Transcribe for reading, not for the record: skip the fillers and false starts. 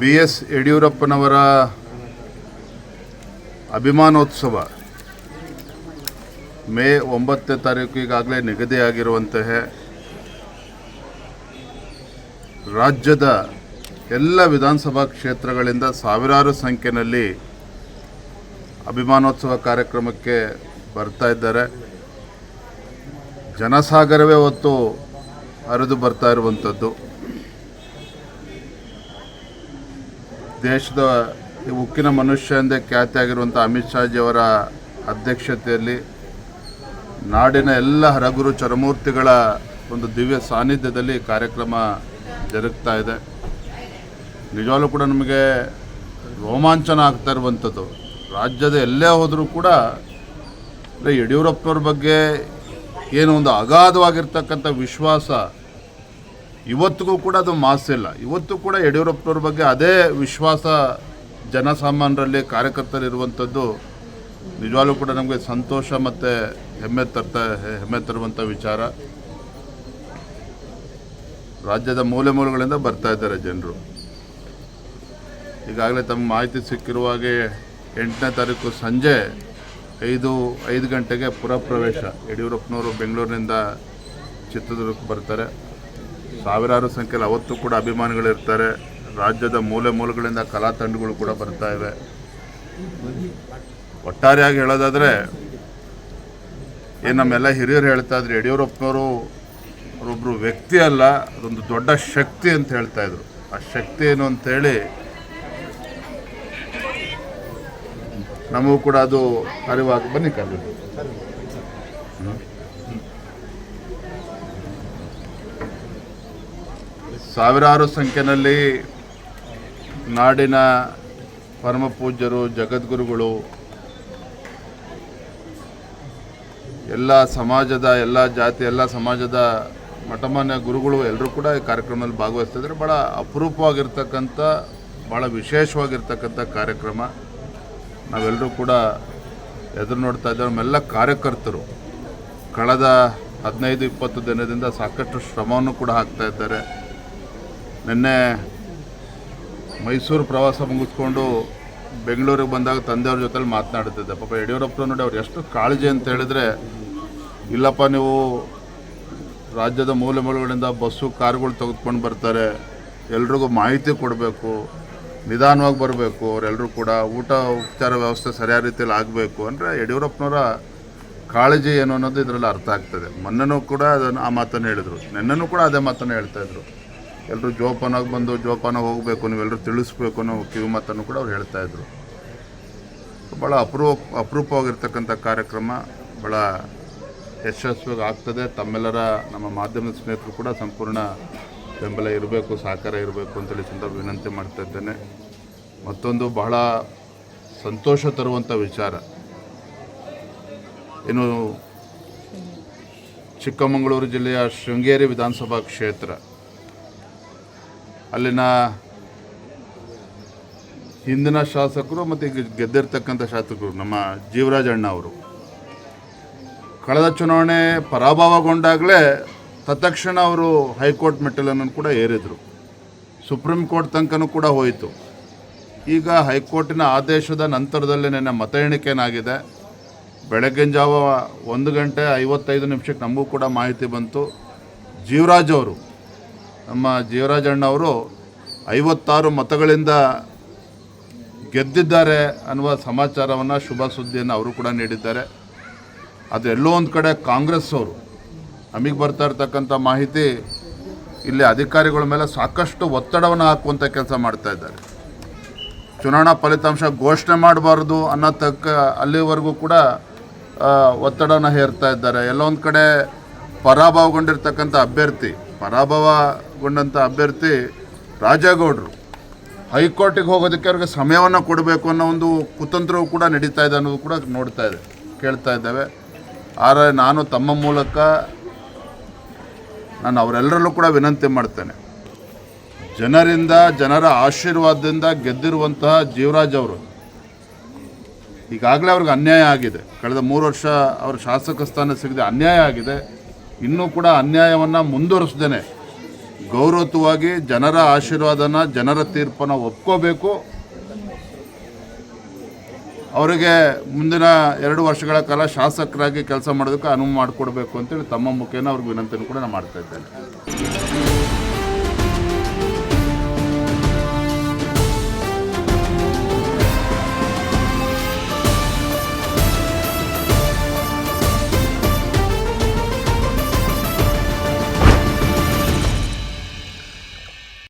BS ಯಡಿಯೂರಪ್ಪನವರ ಅಭಿಮಾನೋತ್ಸವ ಮೇ 9ನೇ ತಾರೀಕು ಈಗಾಗಲೇ ನಿಗದಿಯಾಗಿರುವಂತಹ ರಾಜ್ಯದ ಎಲ್ಲ ವಿಧಾನಸಭಾ ಕ್ಷೇತ್ರಗಳಿಂದ ಸಾವಿರಾರು ಸಂಖ್ಯೆಯಲ್ಲಿ ಅಭಿಮಾನೋತ್ಸವ ಕಾರ್ಯಕ್ರಮಕ್ಕೆ ಬರ್ತಾ ಇದ್ದಾರೆ. ಜನಸಾಗರವೇ ಹೊತ್ತು ಹರಿದು ಬರ್ತಾ ಇರುವಂಥದ್ದು. ದೇಶದ ಉಕ್ಕಿನ ಮನುಷ್ಯ ಎಂದೇ ಖ್ಯಾತಿಯಾಗಿರುವಂಥ ಅಮಿತ್ ಶಾಜಿಯವರ ಅಧ್ಯಕ್ಷತೆಯಲ್ಲಿ ನಾಡಿನ ಎಲ್ಲ ಹರಗುರು ಚರಮೂರ್ತಿಗಳ ಒಂದು ದಿವ್ಯ ಸಾನ್ನಿಧ್ಯದಲ್ಲಿ ಕಾರ್ಯಕ್ರಮ ಜರುಗ್ತಾ ಇದೆ. ನಿಜವಾಗ್ಲೂ ಕೂಡ ನಮಗೆ ರೋಮಾಂಚನ ಆಗ್ತಾ ಇರುವಂಥದ್ದು. ರಾಜ್ಯದ ಎಲ್ಲೇ ಹೋದರೂ ಕೂಡ ಯಡಿಯೂರಪ್ಪನವ್ರ ಬಗ್ಗೆ ಏನು ಒಂದು ಅಗಾಧವಾಗಿರ್ತಕ್ಕಂಥ ವಿಶ್ವಾಸ ಇವತ್ತಿಗೂ ಕೂಡ ಅದು ಮಾಸಿಲ್ಲ. ಇವತ್ತು ಕೂಡ ಯಡಿಯೂರಪ್ಪನವ್ರ ಬಗ್ಗೆ ಅದೇ ವಿಶ್ವಾಸ ಜನಸಾಮಾನ್ಯರಲ್ಲಿ ಕಾರ್ಯಕರ್ತರಿರುವಂಥದ್ದು ನಿಜವಾಗ್ಲೂ ಕೂಡ ನಮಗೆ ಸಂತೋಷ ಮತ್ತು ಹೆಮ್ಮೆ ತರುವಂಥ ವಿಚಾರ. ರಾಜ್ಯದ ಮೂಲೆ ಮೂಲೆಗಳಿಂದ ಬರ್ತಾ ಇದ್ದಾರೆ ಜನರು. ಈಗಾಗಲೇ ತಮ್ಮ ಮಾಹಿತಿ ಸಿಕ್ಕಿರುವ ಹಾಗೆ 8ನೇ ತಾರೀಕು ಸಂಜೆ 5 ಗಂಟೆಗೆ ಪುರಪ್ರವೇಶ. ಯಡಿಯೂರಪ್ಪನವರು ಬೆಂಗಳೂರಿನಿಂದ ಚಿತ್ರದುರ್ಗಕ್ಕೆ ಬರ್ತಾರೆ. ಸಾವಿರಾರು ಸಂಖ್ಯೆಯಲ್ಲಿ ಅವತ್ತು ಕೂಡ ಅಭಿಮಾನಿಗಳಿರ್ತಾರೆ. ರಾಜ್ಯದ ಮೂಲೆ ಮೂಲೆಗಳಿಂದ ಕಲಾ ತಂಡಗಳು ಕೂಡ ಬರ್ತಾ ಇವೆ. ಒಟ್ಟಾರೆಯಾಗಿ ಹೇಳೋದಾದರೆ ಏನು ನಮ್ಮೆಲ್ಲ ಹಿರಿಯರು ಹೇಳ್ತಾ ಇದ್ರು, ಯಡಿಯೂರಪ್ಪನವರು ಅವರೊಬ್ಬರು ವ್ಯಕ್ತಿ ಅಲ್ಲ, ಅದೊಂದು ದೊಡ್ಡ ಶಕ್ತಿ ಅಂತ ಹೇಳ್ತಾ ಇದ್ರು. ಆ ಶಕ್ತಿ ಏನು ಅಂತೇಳಿ ನಮಗೂ ಕೂಡ ಅದು ಅರಿವಾಗಿ ಬನ್ನಿ ಕಲ್ಲು. ಸಾವಿರಾರು ಸಂಖ್ಯೆಯಲ್ಲಿ ನಾಡಿನ ಪರಮ ಪೂಜ್ಯರು, ಜಗದ್ಗುರುಗಳು, ಎಲ್ಲ ಸಮಾಜದ, ಎಲ್ಲ ಜಾತಿ, ಎಲ್ಲ ಸಮಾಜದ ಮಠಮಾನ್ಯ ಗುರುಗಳು ಎಲ್ಲರೂ ಕೂಡ ಈ ಕಾರ್ಯಕ್ರಮದಲ್ಲಿ ಭಾಗವಹಿಸ್ತಿದ್ದಾರೆ. ಭಾಳ ಅಪರೂಪವಾಗಿರ್ತಕ್ಕಂಥ, ಭಾಳ ವಿಶೇಷವಾಗಿರ್ತಕ್ಕಂಥ ಕಾರ್ಯಕ್ರಮ. ನಾವೆಲ್ಲರೂ ಕೂಡ ಎದುರು ನೋಡ್ತಾ ಇದ್ದೇವೆ. ನಮ್ಮೆಲ್ಲ ಕಾರ್ಯಕರ್ತರು ಕಳೆದ 15-20 ದಿನದಿಂದ ಸಾಕಷ್ಟು ಶ್ರಮವನ್ನು ಕೂಡ ಹಾಕ್ತಾ ಇದ್ದಾರೆ. ನಿನ್ನೆ ಮೈಸೂರು ಪ್ರವಾಸ ಮುಗಿಸ್ಕೊಂಡು ಬೆಂಗಳೂರಿಗೆ ಬಂದಾಗ ತಂದೆಯವ್ರ ಜೊತೆಲಿ ಮಾತನಾಡ್ತಿದ್ದೆ. ಪಾಪ ಯಡಿಯೂರಪ್ಪನ ನೋಡಿ ಅವ್ರು ಎಷ್ಟು ಕಾಳಜಿ ಅಂತ ಹೇಳಿದರೆ, ಇಲ್ಲಪ್ಪ ನೀವು ರಾಜ್ಯದ ಮೂಲೆ ಮೂಲೆಗಳಿಂದ ಬಸ್ಸು ಕಾರುಗಳು ತೆಗೆದುಕೊಂಡು ಬರ್ತಾರೆ, ಎಲ್ರಿಗೂ ಮಾಹಿತಿ ಕೊಡಬೇಕು, ನಿಧಾನವಾಗಿ ಬರಬೇಕು, ಅವರೆಲ್ಲರೂ ಕೂಡ ಊಟ ಉಪಚಾರ ವ್ಯವಸ್ಥೆ ಸರಿಯಾದ ರೀತಿಯಲ್ಲಿ ಆಗಬೇಕು ಅಂದರೆ ಯಡಿಯೂರಪ್ಪನವರ ಕಾಳಜಿ ಏನು ಅನ್ನೋದು ಇದರಲ್ಲಿ ಅರ್ಥ ಆಗ್ತದೆ. ಮೊನ್ನೆನೂ ಕೂಡ ಅದನ್ನು ಆ ಮಾತನ್ನು ಹೇಳಿದರು, ನಿನ್ನೆನೂ ಕೂಡ ಅದೇ ಮಾತನ್ನು ಹೇಳ್ತಾಯಿದ್ರು. ಎಲ್ಲರೂ ಜೋಪಾನಾಗಿ ಬಂದು ಜೋಪಾನಾಗಿ ಹೋಗಬೇಕು, ನೀವೆಲ್ಲರೂ ತಿಳಿಸ್ಬೇಕು ಅನ್ನೋ ಕಿವಿ ಮಾತನ್ನು ಕೂಡ ಅವ್ರು ಹೇಳ್ತಾಯಿದ್ರು. ಭಾಳ ಅಪರೂಪವಾಗಿರ್ತಕ್ಕಂಥ ಕಾರ್ಯಕ್ರಮ, ಭಾಳ ಯಶಸ್ವಿಯಾಗಿ ಆಗ್ತದೆ. ತಮ್ಮೆಲ್ಲರ ನಮ್ಮ ಮಾಧ್ಯಮದ ಸ್ನೇಹಿತರು ಕೂಡ ಸಂಪೂರ್ಣ ಬೆಂಬಲ ಇರಬೇಕು, ಸಹಕಾರ ಇರಬೇಕು ಅಂತೇಳಿ ಸಂದರ್ಭ ವಿನಂತಿ ಮಾಡ್ತಾ ಇದ್ದೇನೆ. ಮತ್ತೊಂದು ಬಹಳ ಸಂತೋಷ ತರುವಂಥ ವಿಚಾರ, ಇನ್ನು ಚಿಕ್ಕಮಗಳೂರು ಜಿಲ್ಲೆಯ ಶೃಂಗೇರಿ ವಿಧಾನಸಭಾ ಕ್ಷೇತ್ರ, ಅಲ್ಲಿನ ಹಿಂದಿನ ಶಾಸಕರು ಮತ್ತು ಈಗ ಗೆದ್ದಿರ್ತಕ್ಕಂಥ ಶಾಸಕರು ನಮ್ಮ ಜೀವರಾಜ್ ಅಣ್ಣ ಅವರು ಕಳೆದ ಚುನಾವಣೆ ಪರಾಭವಗೊಂಡಾಗಲೇ ತತ್ಕ್ಷಣ ಅವರು ಹೈಕೋರ್ಟ್ ಮೆಟ್ಟಲನ್ನು ಕೂಡ ಏರಿದರು. ಸುಪ್ರೀಂ ಕೋರ್ಟ್ ತನಕನೂ ಕೂಡ ಹೋಯಿತು. ಈಗ ಹೈಕೋರ್ಟಿನ ಆದೇಶದ ನಂತರದಲ್ಲೇ ನೆನ್ನೆ ಮತ ಎಣಿಕೆನಾಗಿದೆ. ಬೆಳಗ್ಗಿನ ಜಾವ 1:55 ನಮಗೂ ಕೂಡ ಮಾಹಿತಿ ಬಂತು. ಜೀವರಾಜ್ ಅವರು, ನಮ್ಮ ಜೀವರಾಜ್ ಅಣ್ಣ ಅವರು 56 ಮತಗಳಿಂದ ಗೆದ್ದಿದ್ದಾರೆ ಅನ್ನುವ ಸಮಾಚಾರವನ್ನು, ಶುಭ ಸುದ್ದಿಯನ್ನು ಅವರು ಕೂಡ ನೀಡಿದ್ದಾರೆ. ಅದು ಎಲ್ಲೋ ಒಂದು ಕಡೆ ಕಾಂಗ್ರೆಸ್ ಅವರು, ನಮಗೆ ಬರ್ತಾ ಇರ್ತಕ್ಕಂಥ ಮಾಹಿತಿ, ಇಲ್ಲಿ ಅಧಿಕಾರಿಗಳ ಮೇಲೆ ಸಾಕಷ್ಟು ಒತ್ತಡವನ್ನು ಹಾಕುವಂಥ ಕೆಲಸ ಮಾಡ್ತಾ ಇದ್ದಾರೆ. ಚುನಾವಣಾ ಫಲಿತಾಂಶ ಘೋಷಣೆ ಮಾಡಬಾರ್ದು ಅನ್ನೋ ಅಲ್ಲಿವರೆಗೂ ಕೂಡ ಒತ್ತಡನ ಹೇರ್ತಾ ಇದ್ದಾರೆ. ಎಲ್ಲೋ ಒಂದು ಕಡೆ ಪರಾಭವಗೊಂಡಂಥ ಅಭ್ಯರ್ಥಿ ರಾಜೇಗೌಡರು ಹೈಕೋರ್ಟಿಗೆ ಹೋಗೋದಕ್ಕೆ ಅವ್ರಿಗೆ ಸಮಯವನ್ನು ಕೊಡಬೇಕು ಅನ್ನೋ ಒಂದು ಕುತಂತ್ರವೂ ಕೂಡ ನಡೀತಾ ಇದೆ ಅನ್ನೋದು ಕೂಡ ಕೇಳ್ತಾ ಇದ್ದೇವೆ. ಆದರೆ ನಾನು ತಮ್ಮ ಮೂಲಕ ಅವರೆಲ್ಲರಲ್ಲೂ ಕೂಡ ವಿನಂತಿ ಮಾಡ್ತೇನೆ, ಜನರ ಆಶೀರ್ವಾದದಿಂದ ಗೆದ್ದಿರುವಂತಹ ಜೀವರಾಜ್ ಅವರು, ಈಗಾಗಲೇ ಅವ್ರಿಗೆ ಅನ್ಯಾಯ ಆಗಿದೆ. ಕಳೆದ 3 ವರ್ಷ ಅವ್ರ ಶಾಸಕ ಸ್ಥಾನ ಸಿಗದೆ ಅನ್ಯಾಯ ಆಗಿದೆ. ಇನ್ನೂ ಕೂಡ ಅನ್ಯಾಯವನ್ನು ಮುಂದುವರಿಸ್ದೇನೆ ಗೌರವಯುತವಾಗಿ ಜನರ ಆಶೀರ್ವಾದನ, ಜನರ ತೀರ್ಪನ್ನು ಒಪ್ಕೋಬೇಕು. ಅವರಿಗೆ ಮುಂದಿನ 2 ವರ್ಷಗಳ ಕಾಲ ಶಾಸಕರಾಗಿ ಕೆಲಸ ಮಾಡೋದಕ್ಕೆ ಅನುವು ಮಾಡಿಕೊಡ್ಬೇಕು ಅಂತೇಳಿ ತಮ್ಮ ಮುಖೇನ ಅವ್ರಿಗೆ ವಿನಂತಿಯನ್ನು ಕೂಡ ನಾನು ಮಾಡ್ತಾ ಇದ್ದೇನೆ.